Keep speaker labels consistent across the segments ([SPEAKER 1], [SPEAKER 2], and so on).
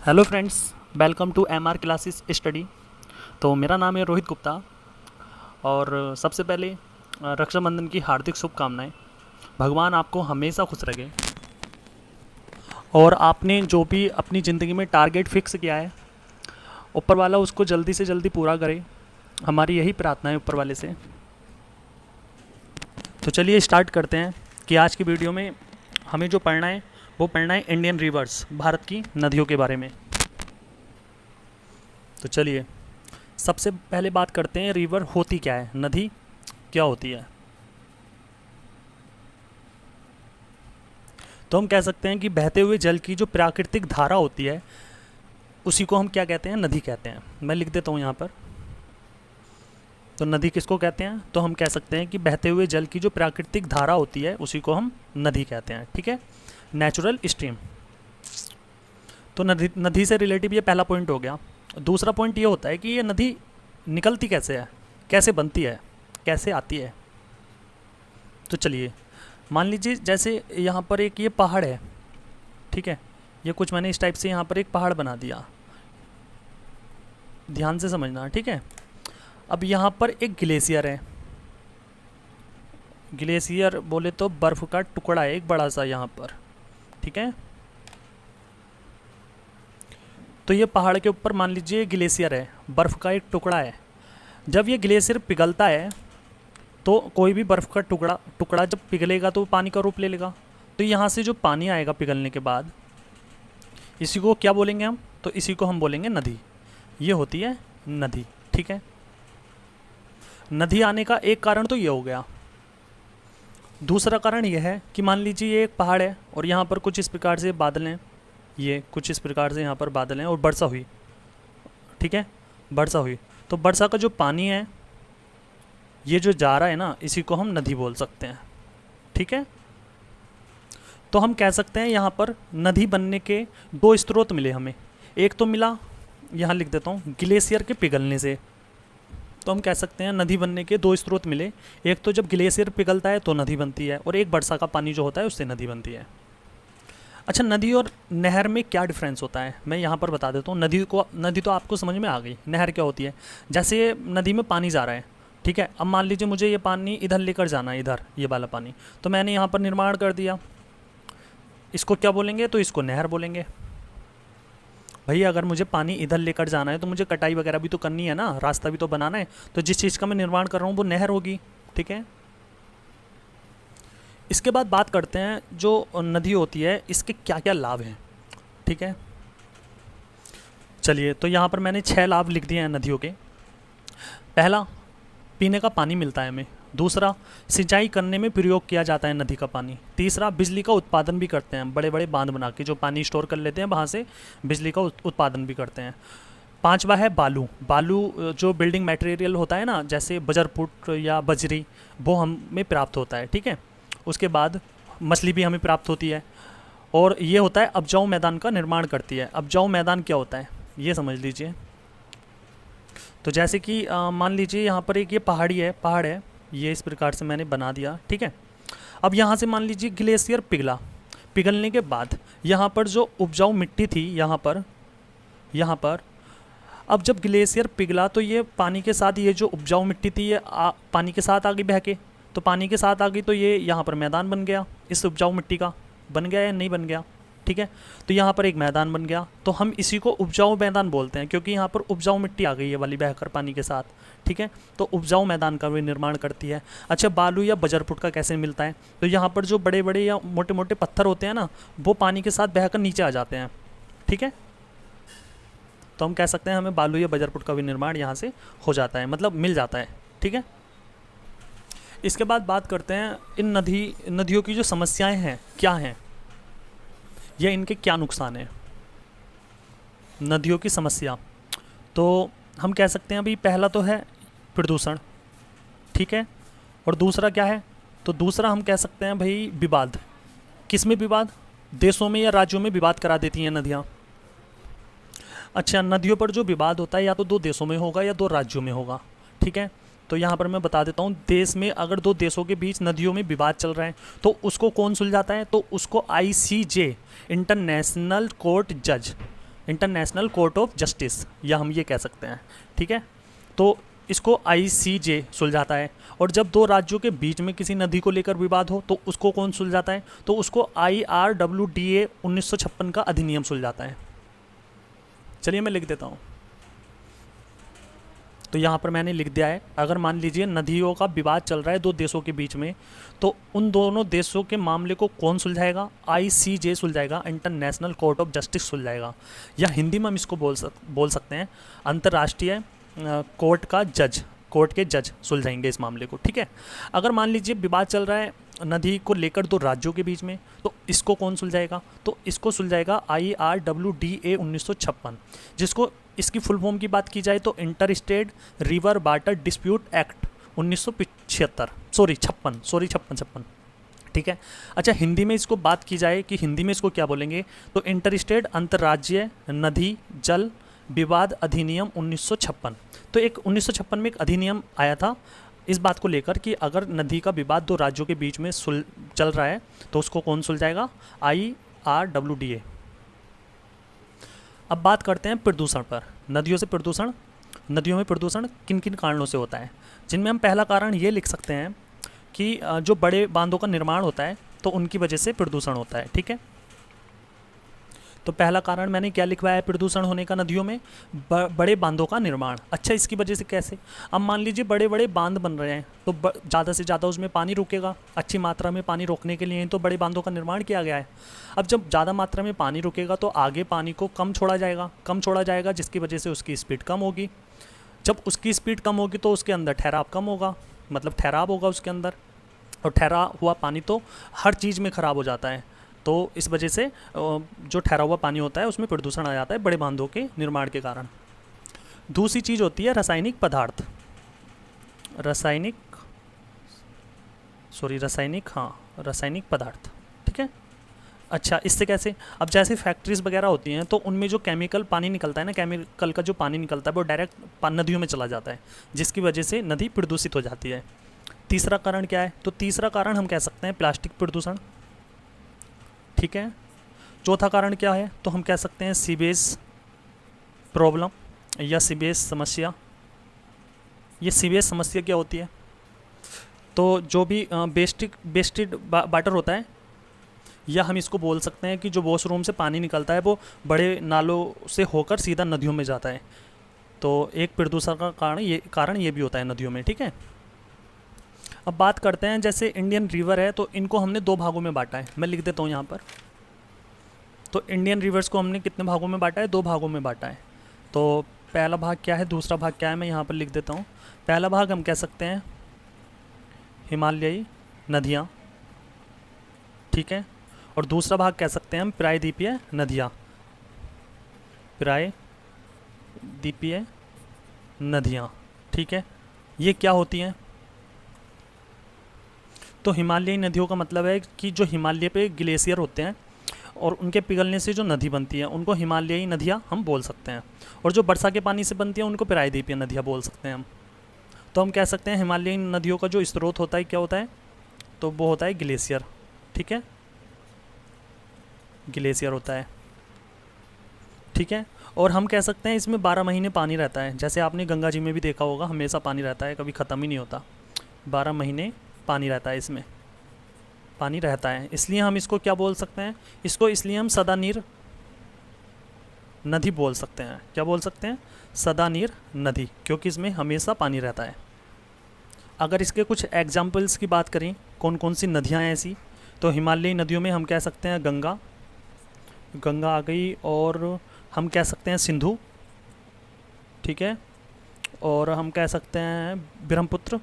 [SPEAKER 1] Hello friends, welcome to MR classes study. तो मेरा नाम है रोहित गुप्ता और सबसे पहले रक्षाबंधन की हार्दिक शुभकामनाएं। भगवान आपको हमेशा खुश रखे और आपने जो भी अपनी ज़िंदगी में टारगेट फिक्स किया है, ऊपर वाला उसको जल्दी से जल्दी पूरा करे। हमारी यही प्रार्थना है ऊपर वाले से। तो चलिए स्टार्ट करते हैं कि आज की वीडियो में हमें जो पढ़ना है वो पढ़ना है इंडियन रिवर्स, भारत की नदियों के बारे में। तो चलिए सबसे पहले बात करते हैं रिवर होती क्या है, नदी क्या होती है। तो हम कह सकते हैं कि बहते हुए जल की जो प्राकृतिक धारा होती है उसी को हम क्या कहते हैं, नदी कहते हैं। मैं लिख देता हूँ यहाँ पर। तो नदी किसको कहते हैं, तो हम कह सकते हैं कि बहते हुए जल की जो प्राकृतिक धारा होती है उसी को हम नदी कहते हैं। ठीक है, नेचुरल स्ट्रीम। तो नदी से रिलेटिव ये पहला पॉइंट हो गया। दूसरा पॉइंट ये होता है कि ये नदी निकलती कैसे है, कैसे बनती है, कैसे आती है। तो चलिए मान लीजिए जैसे यहाँ पर एक ये पहाड़ है, ठीक है, ये कुछ मैंने इस टाइप से यहाँ पर एक पहाड़ बना दिया, ध्यान से समझना, ठीक है। अब यहाँ पर एक ग्लेशियर है, ग्लेशियर बोले तो बर्फ़ का टुकड़ा है एक बड़ा सा यहाँ पर, ठीक है। तो ये पहाड़ के ऊपर मान लीजिए ग्लेशियर है, बर्फ़ का एक टुकड़ा है। जब ये ग्लेशियर पिघलता है तो कोई भी बर्फ़ का टुकड़ा जब पिघलेगा तो पानी का रूप ले लेगा। तो यहाँ से जो पानी आएगा पिघलने के बाद, इसी को क्या बोलेंगे हम, तो इसी को हम बोलेंगे नदी। ये होती है नदी, ठीक है। नदी आने का एक कारण तो ये हो गया। दूसरा कारण यह है कि मान लीजिए ये एक पहाड़ है और यहाँ पर कुछ इस प्रकार से बादल हैं, ये कुछ इस प्रकार से यहाँ पर बादल हैं और वर्षा हुई, ठीक है, वर्षा हुई। तो वर्षा का जो पानी है ये जो जा रहा है ना, इसी को हम नदी बोल सकते हैं, ठीक है। तो हम कह सकते हैं यहाँ पर नदी बनने के दो स्रोत मिले हमें। एक तो मिला, यहाँ लिख देता हूँ, ग्लेशियर के पिघलने से। तो हम कह सकते हैं नदी बनने के दो स्रोत मिले। एक तो जब ग्लेशियर पिघलता है तो नदी बनती है, और एक वर्षा का पानी जो होता है उससे नदी बनती है। अच्छा, नदी और नहर में क्या डिफरेंस होता है मैं यहाँ पर बता देता हूँ। नदी तो आपको समझ में आ गई, नहर क्या होती है। जैसे नदी में पानी जा रहा है, ठीक है, अब मान लीजिए मुझे ये पानी इधर लेकर जाना है, इधर ये वाला पानी, तो मैंने यहाँ पर निर्माण कर दिया, इसको क्या बोलेंगे, तो इसको नहर बोलेंगे। भैया अगर मुझे पानी इधर लेकर जाना है तो मुझे कटाई वगैरह भी तो करनी है ना, रास्ता भी तो बनाना है, तो जिस चीज़ का मैं निर्माण कर रहा हूँ वो नहर होगी, ठीक है। इसके बाद बात करते हैं जो नदी होती है इसके क्या क्या लाभ हैं, ठीक है। चलिए, तो यहाँ पर मैंने 6 लाभ लिख दिए हैं नदियों के। पहला, पीने का पानी मिलता है हमें। दूसरा, सिंचाई करने में प्रयोग किया जाता है नदी का पानी। तीसरा, बिजली का उत्पादन भी करते हैं, बड़े बड़े बांध बना के जो पानी स्टोर कर लेते हैं वहाँ से बिजली का उत्पादन भी करते हैं। पांचवा है बालू। बालू जो बिल्डिंग मटेरियल होता है ना, जैसे बजरपुट या बजरी, वो हमें प्राप्त होता है, ठीक है। उसके बाद मछली भी हमें प्राप्त होती है, और ये होता है उपजाऊ मैदान का निर्माण करती है। उपजाऊ मैदान क्या होता है ये समझ लीजिए। तो जैसे कि मान लीजिए यहाँ पर एक ये पहाड़ है, ये इस प्रकार से मैंने बना दिया, ठीक है। अब यहाँ से मान लीजिए ग्लेशियर पिघलने के बाद यहाँ पर जो उपजाऊ मिट्टी थी, यहाँ पर अब जब ग्लेशियर पिघला तो ये पानी के साथ, ये जो उपजाऊ मिट्टी थी ये पानी के साथ आ गई बह के। तो पानी के साथ आ गई तो ये यहाँ पर मैदान बन गया, इस उपजाऊ मिट्टी का बन गया या नहीं बन गया, ठीक है। तो यहाँ पर एक मैदान बन गया, तो हम इसी को उपजाऊ मैदान बोलते हैं, क्योंकि यहाँ पर उपजाऊ मिट्टी आ गई है वाली बहकर पानी के साथ, ठीक है। तो उपजाऊ मैदान का भी निर्माण करती है। अच्छा, बालू या बजरपुट का कैसे मिलता है, तो यहाँ पर जो बड़े बड़े या मोटे मोटे पत्थर होते हैं ना, वो पानी के साथ बहकर नीचे आ जाते हैं, ठीक है। तो हम कह सकते हैं हमें बालू या बजरपुट का भी निर्माण यहाँ से हो जाता है, मतलब मिल जाता है, ठीक है। इसके बाद बात करते हैं इन नदियों की जो समस्याएं हैं क्या हैं, या इनके क्या नुकसान हैं। नदियों की समस्या, तो हम कह सकते हैं अभी पहला तो है प्रदूषण, ठीक है। और दूसरा क्या है, तो दूसरा हम कह सकते हैं भाई विवाद। किस में विवाद, देशों में या राज्यों में विवाद करा देती हैं नदियाँ। अच्छा, नदियों पर जो विवाद होता है या तो 2 देशों में होगा या 2 राज्यों में होगा, ठीक है। तो यहाँ पर मैं बता देता हूँ, देश में अगर 2 देशों के बीच नदियों में विवाद चल रहा है तो उसको कौन सुलझाता है, तो उसको ICJ, इंटरनेशनल कोर्ट जज, इंटरनेशनल कोर्ट ऑफ जस्टिस, या हम ये कह सकते हैं, ठीक है। तो इसको ICJ सुलझाता है। और जब दो राज्यों के बीच में किसी नदी को लेकर विवाद हो तो उसको कौन सुलझाता है? तो उसको IRWDA 1956 का अधिनियम सुलझाता है। चलिए मैं लिख देता हूँ। तो यहाँ पर मैंने लिख दिया है, अगर मान लीजिए नदियों का विवाद चल रहा है दो देशों के बीच में, तो उन दोनों देशों के मामले को कौन सुलझाएगा? ICJ सुलझाएगा, इंटरनेशनल कोर्ट ऑफ जस्टिस सुलझाएगा, या हिंदी में हम इसको बोल सकते हैं अंतर्राष्ट्रीय कोर्ट का जज, कोर्ट के जज सुलझाएंगे इस मामले को, ठीक है। अगर मान लीजिए विवाद चल रहा है नदी को लेकर दो राज्यों के बीच में, तो इसको कौन सुलझाएगा? तो इसको सुलझाएगा IRWDA 1956, जिसको इसकी फुल फॉर्म की बात की जाए तो inter state river water dispute act 1975, sorry 56, ठीक है। अच्छा, हिंदी में इसको बात की जाए कि हिंदी में इसको क्या बोलेंगे, तो इंटर स्टेट अंतर्राज्यीय नदी जल विवाद अधिनियम 1956। तो एक 1956 में एक अधिनियम आया था इस बात को लेकर कि अगर नदी का विवाद दो राज्यों के बीच में चल रहा है तो उसको कौन सुलझाएगा? IRWDA। अब बात करते हैं प्रदूषण पर। नदियों से प्रदूषण, नदियों में प्रदूषण किन किन कारणों से होता है, जिनमें हम पहला कारण ये लिख सकते हैं कि जो बड़े बांधों का निर्माण होता है तो उनकी वजह से प्रदूषण होता है, ठीक है। तो पहला कारण मैंने क्या लिखवाया है प्रदूषण होने का नदियों में? बड़े बांधों का निर्माण। अच्छा, इसकी वजह से कैसे? अब मान लीजिए बड़े बड़े बांध बन रहे हैं तो ज़्यादा से ज़्यादा उसमें पानी रुकेगा, अच्छी मात्रा में पानी रोकने के लिए तो बड़े बांधों का निर्माण किया गया है। अब जब ज़्यादा मात्रा में पानी रुकेगा तो आगे पानी को कम छोड़ा जाएगा, जिसकी वजह से उसकी स्पीड कम होगी। जब उसकी स्पीड कम होगी तो उसके अंदर ठहराव कम होगा, मतलब ठहराव होगा उसके अंदर, और ठहरा हुआ पानी तो हर चीज़ में ख़राब हो जाता है। तो इस वजह से जो ठहरा हुआ पानी होता है उसमें प्रदूषण आ जाता है बड़े बांधों के निर्माण के कारण। दूसरी चीज़ होती है रासायनिक पदार्थ, रासायनिक पदार्थ, ठीक है। अच्छा, इससे कैसे? अब जैसे फैक्ट्रीज वगैरह होती हैं तो उनमें जो केमिकल पानी निकलता है ना, केमिकल का जो पानी निकलता है वो डायरेक्ट नदियों में चला जाता है, जिसकी वजह से नदी प्रदूषित हो जाती है। तीसरा कारण क्या है? तो तीसरा कारण हम कह सकते हैं प्लास्टिक प्रदूषण, ठीक है। चौथा कारण क्या है? तो हम कह सकते हैं सीवेज प्रॉब्लम या सीवेज समस्या। ये सीवेज समस्या क्या होती है? तो जो भी वेस्टेड वाटर होता है, या हम इसको बोल सकते हैं कि जो वॉशरूम से पानी निकलता है वो बड़े नालों से होकर सीधा नदियों में जाता है। तो एक प्रदूषण का कारण ये भी होता है नदियों में, ठीक है। अब बात करते हैं, जैसे इंडियन रिवर है तो इनको हमने दो भागों में बांटा है, मैं लिख देता हूँ यहाँ पर। तो इंडियन रिवर्स को हमने कितने भागों में बांटा है? दो भागों में बांटा है। तो पहला भाग क्या है, दूसरा भाग क्या है, मैं यहाँ पर लिख देता हूँ। पहला भाग हम कह सकते हैं हिमालयी नदियाँ, ठीक है। और दूसरा भाग कह सकते हैं हम प्रायद्वीपीय नदियाँ, प्रायद्वीपीय नदियाँ, ठीक है। ये क्या होती हैं? तो हिमालयी नदियों का मतलब है कि जो हिमालय पे ग्लेशियर होते हैं और उनके पिघलने से जो नदी बनती है उनको हिमालयी नदियाँ हम बोल सकते हैं, और जो वर्षा के पानी से बनती है उनको प्रायद्वीपीय नदियाँ बोल सकते हैं हम। तो हम कह सकते हैं हिमालयी नदियों का जो स्रोत होता है क्या होता है? तो वो होता है ग्लेशियर, ठीक है, ग्लेशियर होता है, ठीक है। और हम कह सकते हैं इसमें 12 महीने पानी रहता है, जैसे आपने गंगा जी में भी देखा होगा, हमेशा पानी रहता है, कभी ख़त्म ही नहीं होता, 12 महीने पानी रहता है, इसमें पानी रहता है। इसलिए हम इसको क्या बोल सकते हैं? इसको इसलिए हम सदानीर नदी बोल सकते हैं। क्या बोल सकते हैं? सदानीर नदी, क्योंकि इसमें हमेशा पानी रहता है। अगर इसके कुछ एग्जाम्पल्स की बात करें, कौन कौन सी नदियाँ हैं ऐसी, तो हिमालयी नदियों में हम कह सकते हैं गंगा आ गई, और हम कह सकते हैं सिंधु, ठीक है, और हम कह सकते हैं ब्रह्मपुत्र,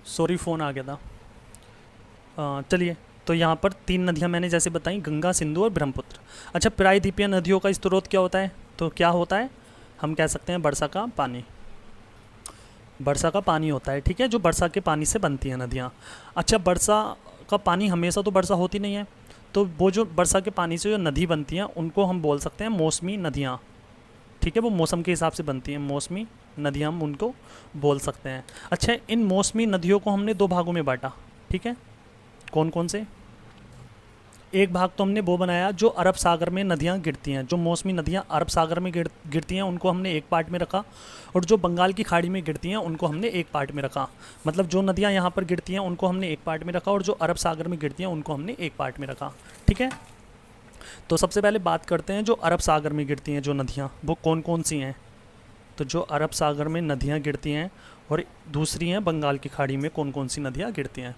[SPEAKER 1] सॉरी फ़ोन आ गया था। चलिए, तो यहाँ पर 3 नदियाँ मैंने जैसे बताई, गंगा, सिंधु और ब्रह्मपुत्र। अच्छा, प्रायद्वीपीय नदियों का स्रोत क्या होता है? तो क्या होता है? हम कह सकते हैं वर्षा का पानी, वर्षा का पानी होता है, ठीक है, जो वर्षा के पानी से बनती हैं नदियाँ। अच्छा, वर्षा का पानी हमेशा तो वर्षा होती नहीं है, तो वो जो वर्षा के पानी से जो नदी बनती हैं उनको हम बोल सकते हैं मौसमी नदियाँ, ठीक है, वो मौसम के हिसाब से बनती हैं, मौसमी नदियाँ हम उनको बोल सकते हैं। अच्छा, इन मौसमी नदियों को हमने 2 भागों में बांटा, ठीक है, कौन कौन से? एक भाग तो हमने वो बनाया जो अरब सागर में नदियाँ गिरती हैं, जो मौसमी नदियाँ अरब सागर में गिरती हैं उनको हमने एक पार्ट में रखा, और जो बंगाल की खाड़ी में गिरती हैं उनको हमने एक पार्ट में रखा। मतलब जो नदियाँ यहाँ पर गिरती हैं उनको हमने एक पार्ट में रखा, और जो अरब सागर में गिरती हैं उनको हमने एक पार्ट में रखा। ठीक है, तो सबसे पहले बात करते हैं जो अरब सागर में गिरती हैं जो नदियाँ, वो कौन कौन सी हैं। तो जो अरब सागर में नदियाँ गिरती हैं और दूसरी हैं बंगाल की खाड़ी में कौन कौन सी नदियाँ गिरती हैं।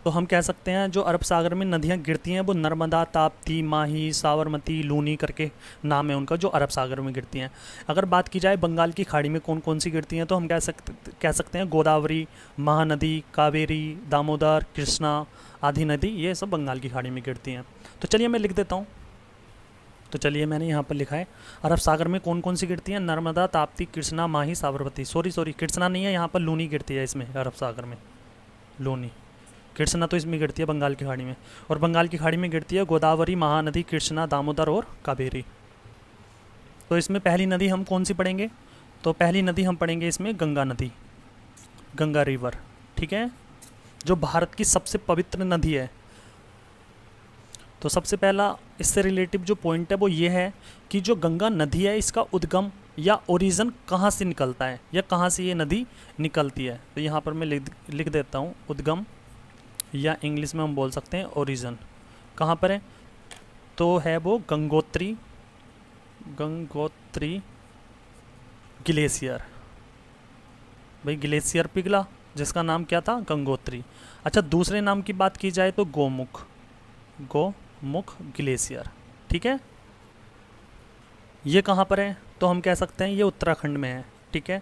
[SPEAKER 1] तो हम कह सकते हैं जो अरब सागर में नदियाँ गिरती हैं वो नर्मदा, ताप्ती, माही, साबरमती, लूनी करके नाम है उनका, जो अरब सागर में गिरती हैं। अगर बात की जाए बंगाल की खाड़ी में कौन कौन सी गिरती हैं, तो हम कह सकते हैं गोदावरी, महानदी, कावेरी, दामोदर, कृष्णा आदि नदी, ये सब बंगाल की खाड़ी में गिरती हैं। तो चलिए मैं लिख देता हूँ। तो चलिए मैंने यहाँ पर लिखा है अरब सागर में कौन कौन सी गिरती हैं, नर्मदा, ताप्ती, कृष्णा, माही, साबरमती। सॉरी कृष्णा नहीं है, यहाँ पर लूनी गिरती है इसमें, अरब सागर में लूनी। कृष्णा तो इसमें गिरती है बंगाल की खाड़ी में, और बंगाल की खाड़ी में गिरती है गोदावरी, महानदी, कृष्णा, दामोदर और कावेरी। तो इसमें पहली नदी हम कौन सी पढ़ेंगे, तो पहली नदी हम पढ़ेंगे इसमें गंगा नदी, गंगा रिवर। ठीक है, जो भारत की सबसे पवित्र नदी है। तो सबसे पहला इससे रिलेटिव जो पॉइंट है वो ये है कि जो गंगा नदी है इसका उद्गम या ओरिजिन कहाँ से निकलता है, या कहाँ से ये नदी निकलती है। तो यहाँ पर मैं लिख देता हूँ उद्गम, या इंग्लिश में हम बोल सकते हैं ओरिजिन। कहाँ पर है, तो है वो गंगोत्री ग्लेशियर। भाई ग्लेशियर पिघला जिसका नाम क्या था, गंगोत्री। अच्छा, दूसरे नाम की बात की जाए तो गोमुख ग्लेशियर। ठीक है, ये कहाँ पर है, तो हम कह सकते हैं ये उत्तराखंड में है। ठीक है,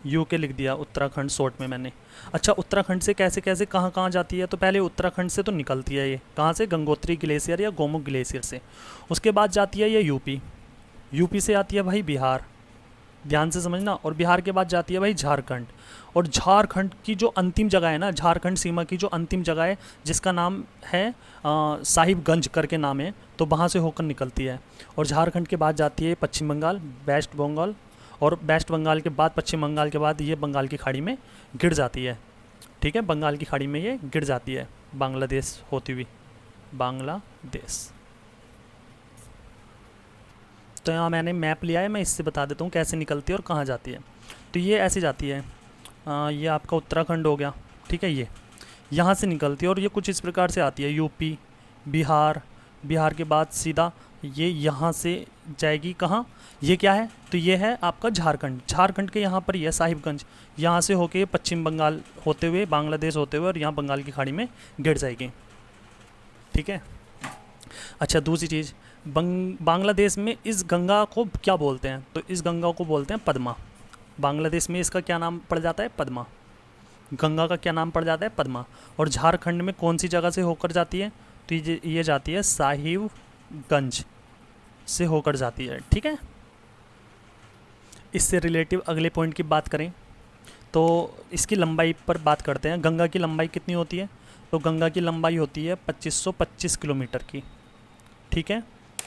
[SPEAKER 1] यूके लिख दिया, उत्तराखंड शॉर्ट में मैंने। अच्छा, उत्तराखंड से कैसे कैसे कहाँ कहाँ जाती है, तो पहले उत्तराखंड से तो निकलती है ये, कहाँ से, गंगोत्री ग्लेशियर या गोमुख ग्लेशियर से। उसके बाद जाती है ये यूपी से आती है भाई बिहार, ध्यान से समझना, और बिहार के बाद जाती है भाई झारखंड। और झारखंड की जो अंतिम जगह है ना, झारखंड सीमा की जो अंतिम जगह है जिसका नाम है साहिबगंज करके नाम है, तो वहाँ से होकर निकलती है। और झारखंड के बाद जाती है पश्चिम बंगाल, वेस्ट बंगाल, और वेस्ट बंगाल के बाद, पश्चिम बंगाल के बाद ये बंगाल की खाड़ी में गिर जाती है। ठीक है, बंगाल की खाड़ी में ये गिर जाती है, बांग्लादेश होती हुई, बांग्लादेश। तो यहाँ मैंने मैप लिया है, मैं इससे बता देता हूँ कैसे निकलती है और कहाँ जाती है। तो ये ऐसे जाती है, ये आपका उत्तराखंड हो गया। ठीक है, ये यहाँ से निकलती है और ये कुछ इस प्रकार से आती है, यूपी, बिहार के बाद सीधा ये यहाँ से जाएगी कहाँ, ये क्या है, तो ये है आपका झारखंड के यहाँ पर ये साहिबगंज, यहाँ से होके पश्चिम बंगाल होते हुए, बांग्लादेश होते हुए, और यहाँ बंगाल की खाड़ी में गिर जाएगी। ठीक है, अच्छा दूसरी चीज़, बांग्लादेश में इस गंगा को क्या बोलते हैं, तो इस गंगा को बोलते हैं पद्मा। बांग्लादेश में इसका क्या नाम पड़ जाता है, पद्मा। गंगा का क्या नाम पड़ जाता है, पद्मा। और झारखंड में कौन सी जगह से होकर जाती है, तो ये जाती है साहिबगंज से होकर जाती है। ठीक है, इससे रिलेटिव अगले पॉइंट की बात करें तो इसकी लंबाई पर बात करते हैं। गंगा की लंबाई कितनी होती है, तो गंगा की लंबाई होती है 2525 किलोमीटर की। ठीक है,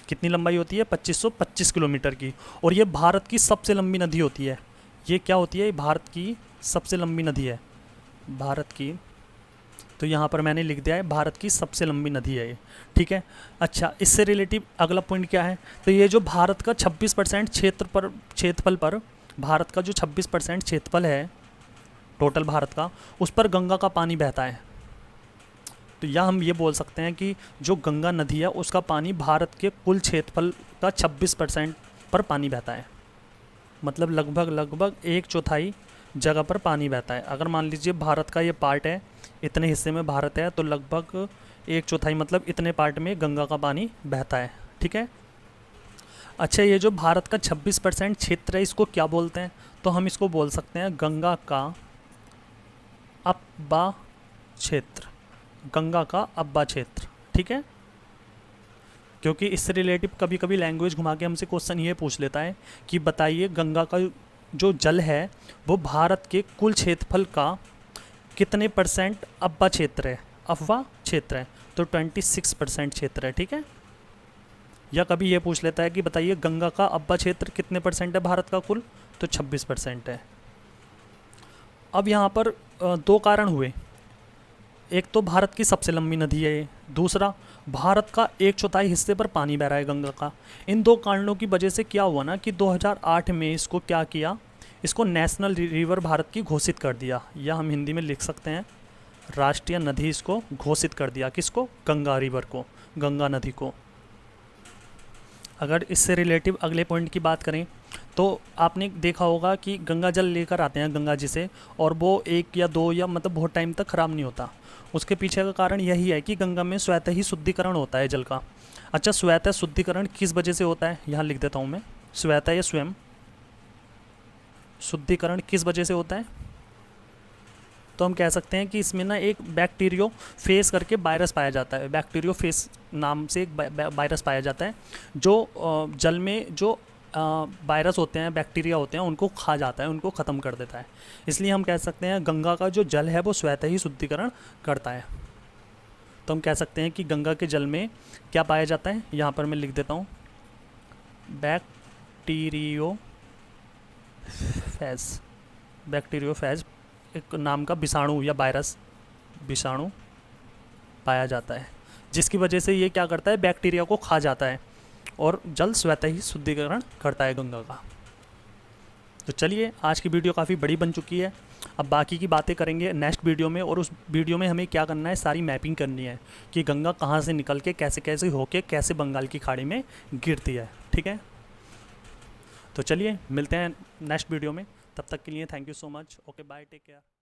[SPEAKER 1] कितनी लंबाई होती है, 2525 किलोमीटर की। और ये भारत की सबसे लंबी नदी होती है। ये क्या होती है, भारत की सबसे लंबी नदी है, भारत की। तो यहाँ पर मैंने लिख दिया है भारत की सबसे लंबी नदी है ये। ठीक है, अच्छा इससे रिलेटिव अगला पॉइंट क्या है, तो ये जो भारत का 26% क्षेत्रफल पर भारत का जो 26% क्षेत्रफल है टोटल भारत का, उस पर गंगा का पानी बहता है। तो या हम ये बोल सकते हैं कि जो गंगा नदी है उसका पानी भारत के कुल क्षेत्रफल का 26% पर पानी बहता है। मतलब लगभग 1/4 जगह पर पानी बहता है। अगर मान लीजिए भारत का ये पार्ट है, इतने हिस्से में भारत है, तो लगभग 1/4 मतलब इतने पार्ट में गंगा का पानी बहता है। ठीक है, अच्छा ये जो भारत का 26% क्षेत्र है इसको क्या बोलते हैं, तो हम इसको बोल सकते हैं गंगा का अब्बा क्षेत्र, गंगा का अब्बा क्षेत्र। ठीक है, क्योंकि इससे रिलेटिव कभी कभी लैंग्वेज घुमा के हमसे क्वेश्चन ये पूछ लेता है कि बताइए गंगा का जो जल है वो भारत के कुल क्षेत्रफल का कितने % अब्बा क्षेत्र है, अफवा क्षेत्र है, तो 26% क्षेत्र है। ठीक है, या कभी ये पूछ लेता है कि बताइए गंगा का अब्बा क्षेत्र कितने % है भारत का कुल, तो 26% है। अब यहाँ पर 2 कारण हुए, एक तो भारत की सबसे लंबी नदी है ये, दूसरा भारत का 1/4 हिस्से पर पानी बह रहा है गंगा का। इन दो कारणों की वजह से क्या हुआ ना कि 2008 में इसको क्या किया, इसको नेशनल रिवर भारत की घोषित कर दिया, या हम हिंदी में लिख सकते हैं राष्ट्रीय नदी इसको घोषित कर दिया। किसको? गंगा रिवर को, गंगा नदी को। अगर इससे रिलेटिव अगले पॉइंट की बात करें तो आपने देखा होगा कि गंगा जल लेकर आते हैं गंगा जी से, और वो 1 या 2 या मतलब बहुत टाइम तक ख़राब नहीं होता। उसके पीछे का कारण यही है कि गंगा में स्वतः ही शुद्धिकरण होता है जल का। अच्छा, स्वतः शुद्धिकरण किस वजह से होता है, यहाँ लिख देता हूँ मैं, स्वतः या स्वयं शुद्धिकरण किस वजह से होता है। तो हम कह सकते हैं कि इसमें ना एक बैक्टीरियोफेज करके वायरस पाया जाता है। बैक्टीरियोफेज नाम से एक वायरस पाया जाता है जो जल में जो वायरस होते हैं, बैक्टीरिया होते हैं, उनको खा जाता है, उनको ख़त्म कर देता है। इसलिए हम कह सकते हैं गंगा का जो जल है वो स्वतः ही शुद्धिकरण करता है। तो हम कह सकते हैं कि गंगा के जल में क्या पाया जाता है, यहाँ पर मैं लिख देता हूँ बैक्टीरियोफेज एक नाम का विषाणु या वायरस विषाणु पाया जाता है, जिसकी वजह से ये क्या करता है, बैक्टीरिया को खा जाता है और जल स्वतः ही शुद्धिकरण करता है गंगा का। तो चलिए, आज की वीडियो काफ़ी बड़ी बन चुकी है। अब बाकी की बातें करेंगे नेक्स्ट वीडियो में, और उस वीडियो में हमें क्या करना है, सारी मैपिंग करनी है कि गंगा कहाँ से निकल के कैसे कैसे होके कैसे बंगाल की खाड़ी में गिरती है। ठीक है, तो चलिए मिलते हैं नेक्स्ट वीडियो में। तब तक के लिए thank you so much. Okay, bye, take care.